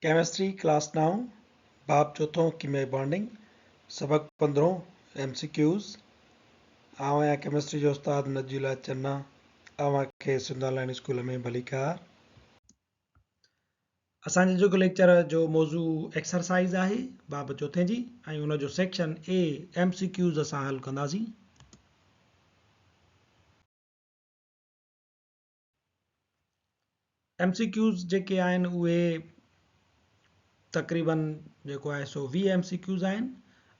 Chemistry class 9 बाब चौथों कीमियाई bonding सबक 15 MCQs आऊं आहियां केमिस्ट्री जो उस्ताद नजीउल्लाह चन्ना अवांखे सिंध ऑनलाइन स्कूल में भली कार असांजो जेको लेक्चर जो मौज़ू एक्सरसाइज आहे बाब चौथे जी ऐं उन जो सेक्शन ए MCQs असां हल कंदासीं। MCQs जेके आहिनि उहे तक़रीबन जेको आहे सो 20 MCQs आहिनि।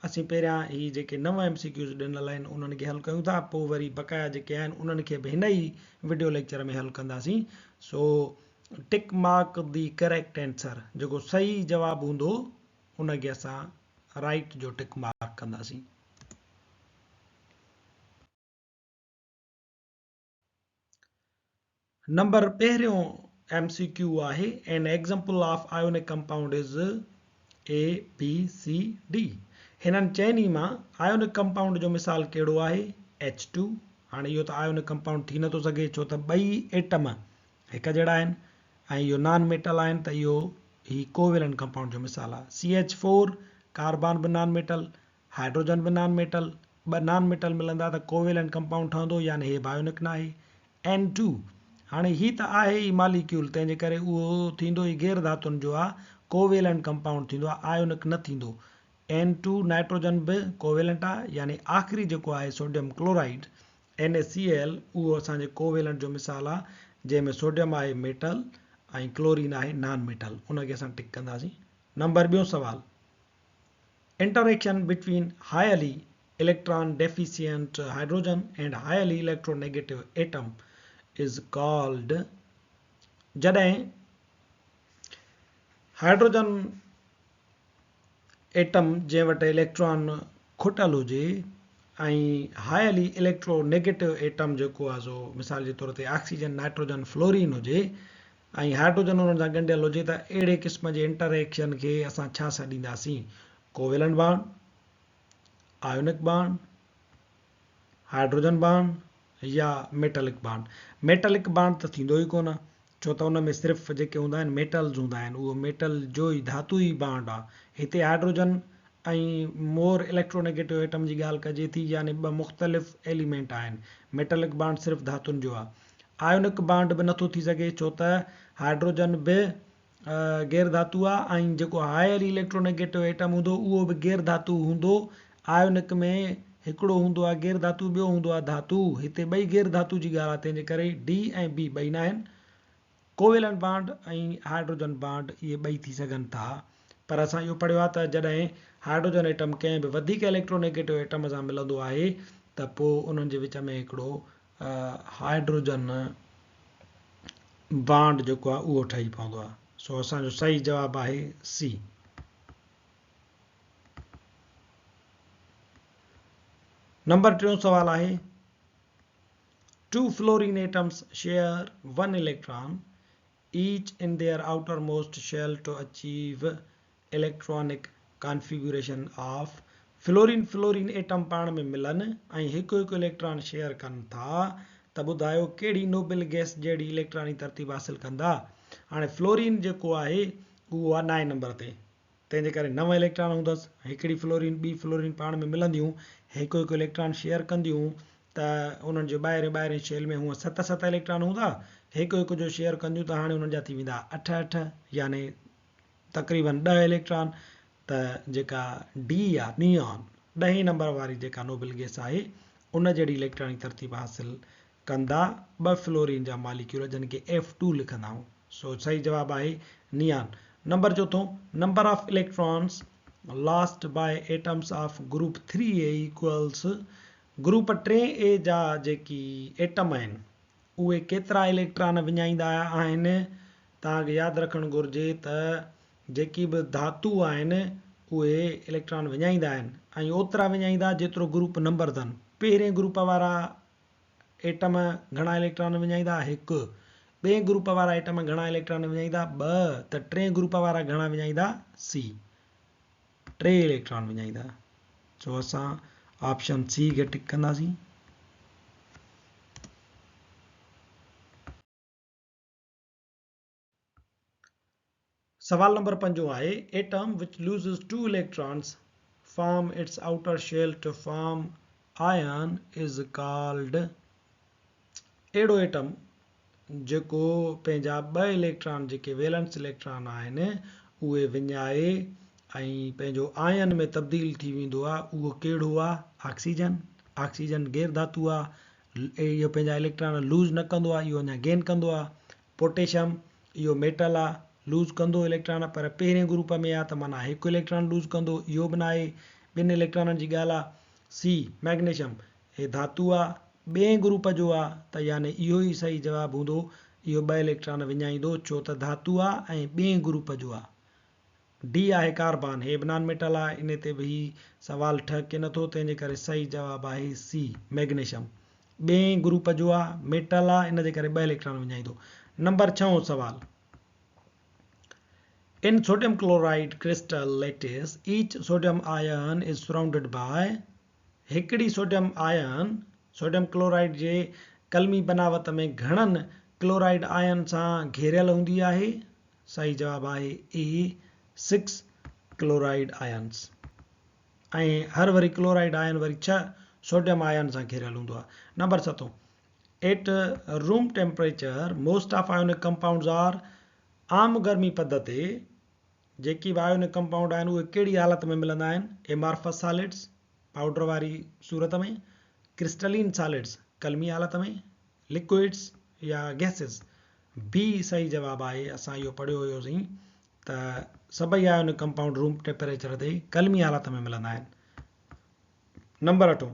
असीं पहिरियां ही जेके 9 MCQs ॾिनल आहिनि उन्हनि खे हल कयूं था, पोइ वरी बक़ाया जेके आहिनि उन्हनि खे बि हिन ई वीडियो लेक्चर में हल कंदासीं। So tick mark the correct answer, जेको सही जवाबु हूंदो उनखे असां राइट जो टिक मार्क कंदासीं। नंबर पहिरियों MCQ आहे an example of ionic compound is ABCD। हिननि चइनी मां आयोनिक कंपाउंड जो मिसाल कहिड़ो आहे H2। हाणे इहो त आयोनिक कंपाउंड थी नथो सघे छो त ॿई एटम हिकु जहिड़ा आहिनि ऐं इहो नॉन मेटल आहिनि, त इहो ही कोवेलेंट कंपाउंड जो मिसाल आहे। CH4 कार्बन बि नॉन मेटल, हाइड्रोजन बि नॉन मेटल, ॿ नॉन मेटल मिलंदा त कोवेलेंट कंपाउंड ठहंदो, यानी हे बायोनिक न आहे। N2 हाणे ही त आहे ई मॉलिक्यूल, तंहिंजे करे उहो थींदो ई गैर धातुनि जो आहे, कोवेलेंट कंपाउंड थींदो आहे, आयोनिक न थींदो। N2 नाइट्रोजन बि कोवेलेंट आहे, यानी आख़िरी जेको आहे सोडियम क्लोराइड NaCl उहो असांजे कोवेलेंट जो मिसाल आहे, जंहिंमें सोडियम आहे मेटल ऐं क्लोरीन आहे नॉन मेटल, उनखे असां टिक कंदासीं। नंबर ॿियों सवाल, interaction between highly electron deficient hydrogen and highly electronegative atom is called. जॾहिं हाइड्रोजन एटम जंहिं वटि इलेक्ट्रॉन खुटल हुजे ऐं हाईली इलेक्ट्रोनेगेटिव एटम जेको आहे सो मिसाल जे तौर ते ऑक्सीजन नाइट्रोजन फ्लोरीन हुजे ऐं हाइड्रोजन उन्हनि सां ॻंढियल हुजे, त अहिड़े क़िस्म जे इंटरेक्शन खे असां छा सॾींदासीं? Covalent bond, ionic bond, hydrogen bond या मेटलिक बॉन्ड। मेटलिक बॉन्ड त थींदो ई कोन, छो त उन में सिर्फ़ु जेके हूंदा आहिनि मेटल्स हूंदा आहिनि, उहो मेटल जो ई धातु ई बॉन्ड आहे। हिते हाइड्रोजन ऐं मोर इलेक्ट्रोनेगेटिव एटम जी ॻाल्हि कजे थी, यानी ॿ मुख़्तलिफ़ एलिमेंट आहिनि। मेटलिक बॉन्ड सिर्फ़ु धातुनि जो आहे। आयोनिक बॉन्ड बि नथो थी सघे छो त हाइड्रोजन बि गैर धातु आहे ऐं जेको हाईली इलेक्ट्रोनेगेटिव एटम हूंदो उहो बि गैर धातु हूंदो। आयोनिक में हिकिड़ो हूंदो आहे गैर धातु, ॿियो हूंदो आहे धातु। हिते ॿई गैर धातु जी ॻाल्हि आहे, तंहिंजे करे D ऐं B ॿई न आहिनि। कोवेलेंट बॉन्ड ऐं हाइड्रोजन बॉन्ड इहे ॿई थी सघनि था, पर असां इहो पढ़ियो आहे त जॾहिं हाइड्रोजन एटम कंहिं बि वधीक इलेक्ट्रोनेगेटिव एटम सां मिलंदो आहे त पोइ उन्हनि जे विच में हिकिड़ो हाइड्रोजन बॉन्ड जेको आहे उहो ठही पवंदो आहे। सो असांजो सही जवाबु आहे C। नंबर टियों सवाल आहे, two fluorine atoms share one electron each in their outermost shell to achieve electronic configuration of। Fluorine atom पाण में मिलनि ऐं हिकु हिकु इलेक्ट्रॉन शेयर कनि था, त ॿुधायो कहिड़ी नोबेल गैस जहिड़ी इलेक्ट्रॉनिक तरतीब हासिल कंदा। हाणे फ्लोरीन जेको आहे उहो आहे 9 नंबर ते, तंहिंजे करे 9 इलेक्ट्रॉन हूंदसि। हिकिड़ी फ्लोरीन ॿी फ्लोरीन पाण में मिलंदियूं, हिकु हिकु इलेक्ट्रॉन शेयर कंदियूं, त उन्हनि जो ॿाहिरि शेल में हूअं 7 इलेक्ट्रॉन हूंदा, हिकु हिकु जो शेयर कंदियूं त हाणे उन्हनि जा थी वेंदा 8, यानी तक़रीबन 10 इलेक्ट्रॉन। त जेका D आहे नियॉन 10 नंबर वारी जेका नोबेल गैस आहे उन जहिड़ी इलेक्ट्रॉनिक तरतीब हासिल कंदा 2 फ्लोरीन जा मॉलिक्यूल, जिन खे F2 लिखंदा आहियूं। सो सही जवाबु आहे नियॉन। नंबर चौथों, number of electrons lost by atoms of group 3A equals. Group 3A जा जेकी एटम आहिनि उहे केतिरा इलेक्ट्रॉन विञाईंदा आहिनि? तव्हांखे यादि रखणु घुरिजे त जेकी बि धातु आहिनि उहे इलेक्ट्रॉन विञाईंदा आहिनि ऐं ओतिरा विञाईंदा जेतिरो ग्रुप नंबर अथनि। पहिरें ग्रुप वारा एटम घणा इलेक्ट्रॉन विञाईंदा? 1। ॿिए ग्रुप वारा एटम घणा इलेक्ट्रॉन विञाईंदा? 2। त टे ग्रुप वारा घणा विञाईंदा? C, 3 electron विञाईंदा। सो असां ऑप्शन C खे टिक कंदासीं। सवाल नंबर 5 आहे atom which loses 2 electrons form its outer shell to form ion is called एड़ो एटम जेको पंहिंजा 2 इलेक्ट्रॉन जेके वैलेंस इलेक्ट्रॉन आहिनि उहे विञाए ऐं पंहिंजो आयन में तब्दील थी वेंदो आहे उहो कहिड़ो आहे ऑक्सीजन ऑक्सीजन गैर धातु आहे इहो पंहिंजा इलेक्ट्रॉन लूज़ न कंदो आहे इहो अञा गेन कंदो आहे पोटेशियम इहो मेटल आहे लूज़ कंदो इलेक्ट्रॉन पर पहिरें ग्रुप में आहे त माना हिकु इलेक्ट्रॉन लूज़ कंदो इहो बि न आहे 2 इलेक्ट्रॉननि जी ॻाल्हि आहे सी मैग्नीशियम हे धातु आहे ॿिए ग्रुप जो आहे त यानी इहो ई सही जवाबु हूंदो इहो 2 इलेक्ट्रॉन विञाईंदो छो त धातु आहे ऐं ॿिए ग्रुप जो आहे डी आहे कार्बन हे बि नॉन मेटल आहे इन ते बि सवाल ठके नथो तंहिंजे करे सही जवाबु आहे सी मैग्नीशियम ॿिए ग्रुप जो आहे मेटल आहे इन जे करे 2 इलेक्ट्रॉन विञाईंदो नंबर 6 सवाल In sodium chloride crystal lattice, each sodium ion is surrounded by हिकिड़ी सोडियम आयन सोडियम क्लोराइड जे कलमी बनावट में घणनि क्लोराइड आयन सां घेरियल हूंदी आहे सही जवाबु आहे ए 6 क्लोराइड आयन्स ऐं हर वरी क्लोराइड आयन वरी 6 सोडियम आयन सां घेरियल हूंदो आहे number 7 at room temperature most of ionic compounds are आम गर्मी पद ते जेकी बि आयोनिक कंपाउंड आहिनि उहे कहिड़ी हालत में मिलंदा आहिनि एमार्फस सॉलिड्स पाउडर वारी सूरत में क्रिस्टलिन सॉलिड्स कलमी हालत में लिक्विड्स या गैसेस बी सही जवाबु आहे असां इहो पढ़ियो हुयोसीं त सभई आयोनिक कंपाउंड रूम टेम्परेचर ते कलमी हालत में मिलंदा आहिनि number 8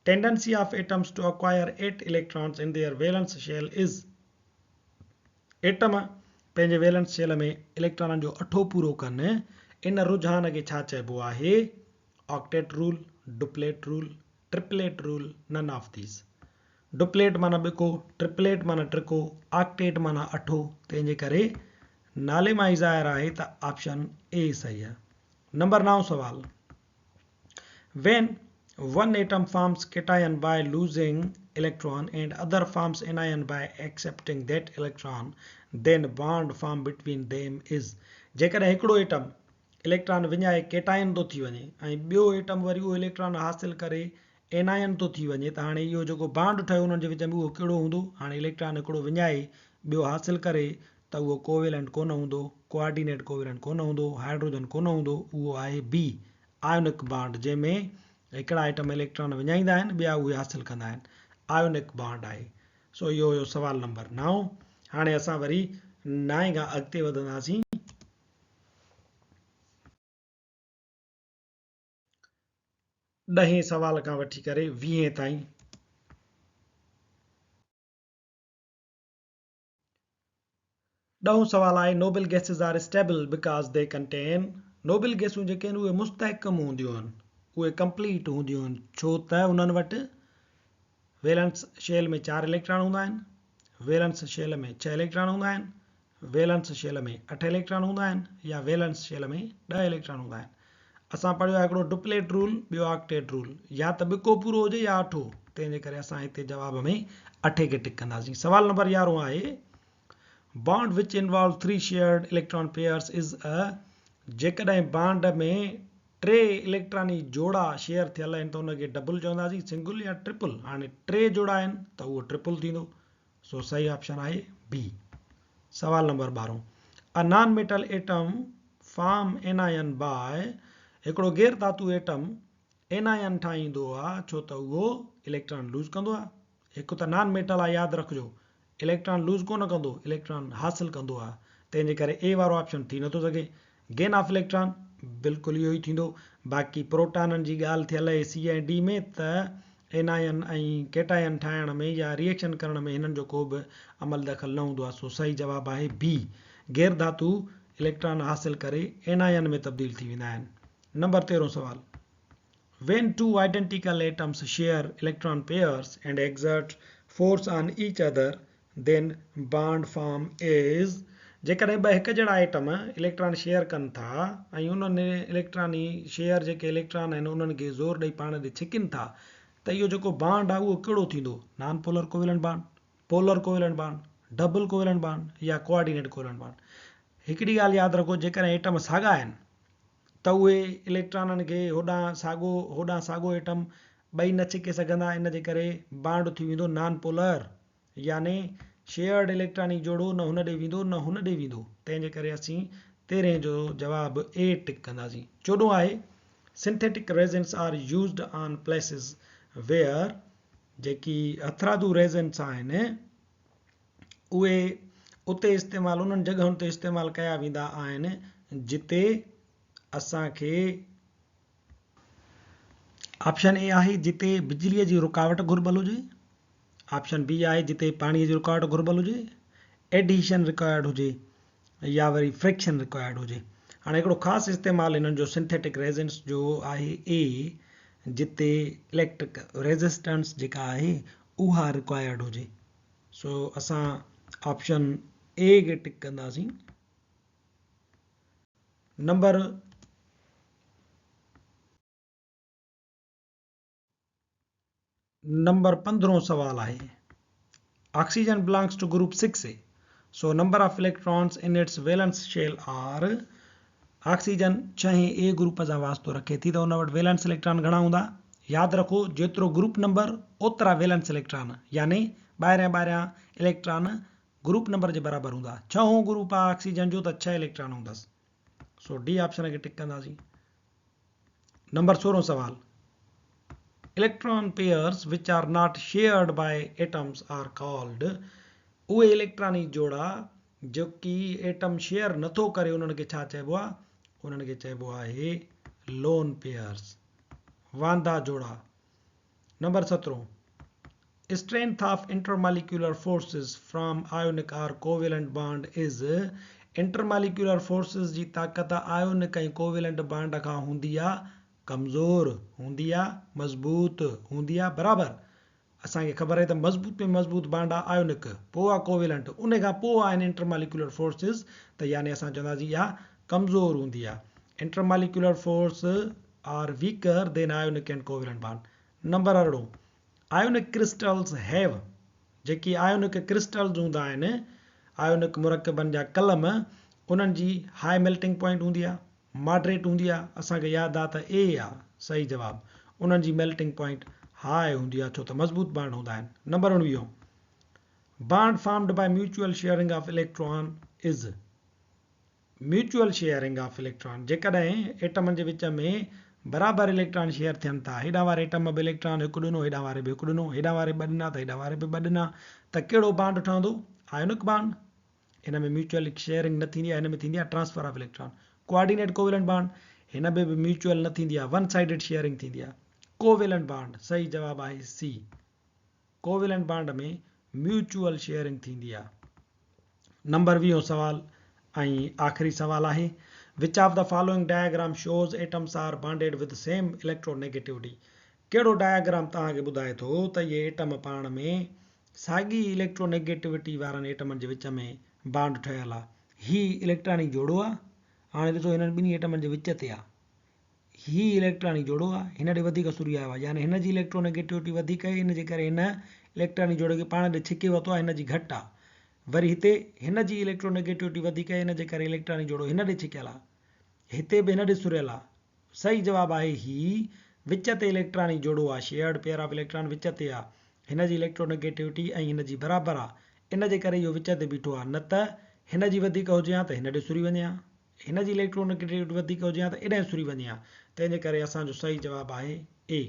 tendency of atoms to acquire 8 electrons in their valence shell is atom पंहिंजे वैलेंस शेल में इलेक्ट्रॉननि जो अठो पूरो कनि इन रुझान खे छा चइबो आहे octet rule duplet rule triplet rule नन ऑफ दीज डुप्लेट माना बिको ट्रिपलेट माना ट्रिको ऑक्टेट माना अठो तंहिंजे करे नाले मां ई ज़ाहिर आहे त ऑप्शन ए सही आहे नंबर 9 सवाल when one atom forms cation by losing electron and other forms anion by accepting that electron then bond formed between them is जेकॾहिं हिकिड़ो एटम इलेक्ट्रॉन विञाए केटायन थो थी वञे ऐं ॿियो एटम वरी उहो इलेक्ट्रॉन हासिल करे एनायन थो थी वञे त हाणे इहो जेको बांड ठहियो उन्हनि जे विच में उहो कहिड़ो हूंदो हाणे इलेक्ट्रॉन हिकिड़ो विञाए ॿियो हासिल करे त उहो कोवेलेंट कोन हूंदो कोऑर्डिनेट कोवेलेंट कोन हूंदो हाइड्रोजन कोन हूंदो उहो आहे बी आयोनिक बांड जंहिंमें हिकिड़ा आइटम इलेक्ट्रॉन विञाईंदा आहिनि ॿिया उहे हासिल कंदा आहिनि आयोनिक बांड आहे सो इहो हुयो सवाल नंबर 9 हाणे असां वरी 9 खां अॻिते वधंदासीं 10 सवाल खां वठी करे 20 ताईं ॾहों सवाल आहे noble gases are stable because they contain noble गैसूं जेके आहिनि उहे मुस्तहकम हूंदियूं आहिनि उहे कंप्लीट हूंदियूं आहिनि छो त उन्हनि वटि वैलेंस शेल में 4 इलेक्ट्रॉन हूंदा आहिनि वैलेंस शेल में 6 इलेक्ट्रॉन हूंदा आहिनि वैलेंस शेल में 8 इलेक्ट्रॉन हूंदा आहिनि या वैलेंस शेल में 10 इलेक्ट्रॉन हूंदा आहिनि असां पढ़ियो आहे हिकिड़ो डुप्लेट रूल ॿियो ऑक्टेट रूल या त बिको पूरो हुजे या अठो तंहिंजे करे असां हिते जवाब में 8 खे टिक कंदासीं सवाल नंबर 11 आहे bond which involve 3 shared electron pairs is a जेकॾहिं बांड में 3 इलेक्ट्रॉनी जोड़ा शेयर थियल आहिनि त उनखे डबल चवंदासीं सिंगल या ट्रिपल हाणे 3 जोड़ा आहिनि त उहो ट्रिपल थींदो सो सही ऑप्शन आहे बी सवाल number 12 a non metal atom form anion by हिकिड़ो गैर धातु एटम एनायन ठाहींदो आहे छो त उहो इलेक्ट्रॉन लूज़ कंदो आहे हिकु त नॉन मेटल आहे यादि रखिजो इलेक्ट्रॉन लूज़ कोन कंदो इलेक्ट्रॉन हासिल कंदो आहे तंहिंजे करे ए वारो ऑप्शन थी नथो सघे गेन ऑफ इलेक्ट्रॉन बिल्कुलु इहो ई थींदो बाक़ी प्रोटॉननि जी ॻाल्हि थियल आहे सी ऐं डी में त एनायन ऐं केटायन ठाहिण में या रिएक्शन करण में हिननि जो को बि अमल दख़ल न हूंदो आहे सो सही जवाबु आहे बी गैर धातु इलेक्ट्रॉन हासिल करे एनायन में तब्दील थी वेंदा आहिनि नंबर 13 सवाल when two identical atoms share electron pairs and exert force on each other then bond form is जेकॾहिं ॿ हिकु जहिड़ा आइटम इलेक्ट्रॉन शेयर कनि था ऐं उन्हनि इलेक्ट्रॉनी शेयर जेके इलेक्ट्रॉन आहिनि उन्हनि खे ज़ोर ॾेई पाण ते छिकनि था त इहो जेको बांड आहे उहो कहिड़ो थींदो non polar covalent bond polar covalent bond double covalent bond या कोऑर्डिनेट कोवेलेंट बांड हिकिड़ी ॻाल्हि यादि रखो, जेकॾहिं एटम साॻा आहिनि त उहे इलेक्ट्रॉननि खे होॾां साॻो एटम ॿई न छिके सघंदा, इन जे करे बांड थी वेंदो नॉन पोलर, यानी शेयर्ड इलेक्ट्रॉनिक जोड़ो न हुन ॾे वेंदो न हुन ॾे वेंदो। तंहिंजे करे असीं 13 जो जवाबु ए टिक कंदासीं। 14 आहे synthetic resins are used on places where, जेकी हथरादू रेज़िन्स आहिनि उहे उते इस्तेमालु, उन्हनि जॻहुनि ते इस्तेमालु कया वेंदा आहिनि जिते असांखे ऑप्शन ए आहे जिते बिजलीअ जी रुकावट घुर्बल हुजे, ऑप्शन बी आहे जिते पाणीअ जी रुकावट घुर्बल हुजे, एडिशन रिक्वायर्ड हुजे, या वरी फ्रिक्शन रिक्वायर्ड हुजे। हाणे हिकिड़ो ख़ासि इस्तेमालु इन्हनि जो सिंथेटिक रेज़िन्स जो आहे ए, जिते इलेक्ट्रिक रेज़िस्टेंस जेका आहे उहा रिक्वायर्ड हुजे। सो असां ऑप्शन ए खे टिक कंदासीं। नंबर 15 सवाल आहे, oxygen belongs to group 6A, so number of electrons in its valence shell are, oxygen 6A group सां वास्तो रखे थी त उन वटि वैलेंस इलेक्ट्रॉन घणा हूंदा? यादि रखो जेतिरो ग्रुप नंबर ओतिरा वैलेंस इलेक्ट्रॉन, यानी ॿाहिरियां इलेक्ट्रॉन ग्रुप नंबर जे बराबरि हूंदा। 6हों ग्रुप आहे ऑक्सीजन जो त 6 इलेक्ट्रॉन हूंदसि। सो डी ऑप्शन खे टिक कंदासीं। नंबर 16 सवाल, electron pairs which are not shared by atoms are called, उहे इलेक्ट्रॉनिक जोड़ा जेकी एटम शेयर नथो करे उन्हनि खे छा चइबो आहे? उन्हनि खे चइबो आहे लोन पेयर्स, वांदा जोड़ा। Number 17, strength of intermolecular forces from ionic or covalent bond is, intermolecular forces जी ताक़त आयोनिक ऐं कोवेलेंट बांड खां हूंदी आहे कमज़ोर, हूंदी आहे मज़बूत, हूंदी आहे बराबरि। असांखे ख़बर आहे त मज़बूत में मज़बूत बांड आहे आयोनिक, पोइ आहे कोवेलेंट, उन खां पोइ आहिनि इंटरमॉलिक्यूलर फोर्सिस, त यानी असां चवंदासीं इहा कमज़ोर हूंदी आहे। Intermolecular force are weaker than ionic and covalent bond. Number 18, ionic crystals have, जेकी आयोनिक क्रिस्टल्स हूंदा आहिनि, आयोनिक मुरकबनि जा कलम, उन्हनि जी हाई मेल्टिंग पॉइंट हूंदी आहे, मॉडरेट हूंदी आहे। असांखे यादि आहे त ए आहे सही जवाबु, उन्हनि जी मेल्टिंग पॉइंट हाई हूंदी आहे छो त मज़बूत बांड हूंदा आहिनि। Number 19, bond formed by mutual sharing of electron is, mutual sharing of electron, जेकॾहिं एटमनि जे विच में बराबरि इलेक्ट्रॉन शेयर थियनि था, हेॾां वारे एटम बि इलेक्ट्रॉन हिकु ॾिनो, हेॾां वारे बि हिकु ॾिनो, हेॾां वारे ॿ ॾिना त हेॾां वारे बि ॿ ॾिना, त कहिड़ो बांड ठहंदो? Ionic bond. हिन में म्यूचुअल शेयरिंग न थींदी आहे, हिन में थींदी आहे transfer of electron. Coordinate covalent bond, हिन में बि म्यूचुअल न थींदी आहे, वन साइडेड शेयरिंग थींदी आहे। कोवेलेंट बांड, सही जवाबु आहे सी, कोवेलेंट बांड में म्यूचुअल शेयरिंग थींदी आहे। नंबर 20 सवाल ऐं आख़िरी सवाल आहे, which of the following diagram shows atoms are bonded with same electronegativity, कहिड़ो डायग्राम तव्हांखे ॿुधाए थो त इहे एटम पाण में साॻी इलेक्ट्रोनेगेटिविटी वारनि एटमनि जे विच में बांड ठहियल आहे। ही इलेक्ट्रॉनिक जोड़ो आहे, हाणे ॾिसो हिननि ॿिन्ही एटमनि जे विच ते आहे, ही इलेक्ट्रॉनिक जोड़ो आहे, हिन ॾे वधीक सुरी आयो आहे, यानी हिन जी इलेक्ट्रोनेगेटिविटी वधीक आहे, इन जे करे हिन इलेक्ट्रॉनिक जोड़े खे पाण ॾे छिके वरितो आहे, हिन जी घटि आहे। वरी हिते हिन जी इलेक्ट्रोनेगेटिविटी वधीक आहे, इन जे करे इलेक्ट्रॉनिक जोड़ो हिन ॾे छिकियल आहे, हिते बि हिन ॾे सुरियल आहे। सही जवाबु आहे ही, विच ते इलेक्ट्रॉनिक जोड़ो आहे, shared pair of electron which ते आहे, हिन जी इलेक्ट्रोनेगेटिविटी ऐं हिन जी बराबरि आहे, इन जे करे इहो विच ते बीठो आहे, न त हिन जी वधीक हुजे हा त हिन ॾे सुरी वञे हा, हिन जी इलेक्ट्रोनेगेटिविटी वधीक हुजे हा त एॾां सुरी वञे हा। तंहिंजे करे असांजो सही जवाबु आहे ए,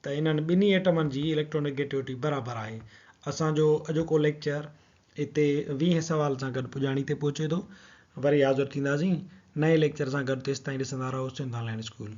त इन्हनि ॿिन्ही एटमनि जी इलेक्ट्रोनेगेटिविटी बराबरि आहे। असांजो अॼोको लेक्चर हिते 20 सवाल सां गॾु पुॼाणी ते पहुचे थो। वरी हाज़िर थींदासीं नए लेक्चर सां गॾु, तेसिताईं ॾिसंदा रहो सिंध ऑनलाइन स्कूल।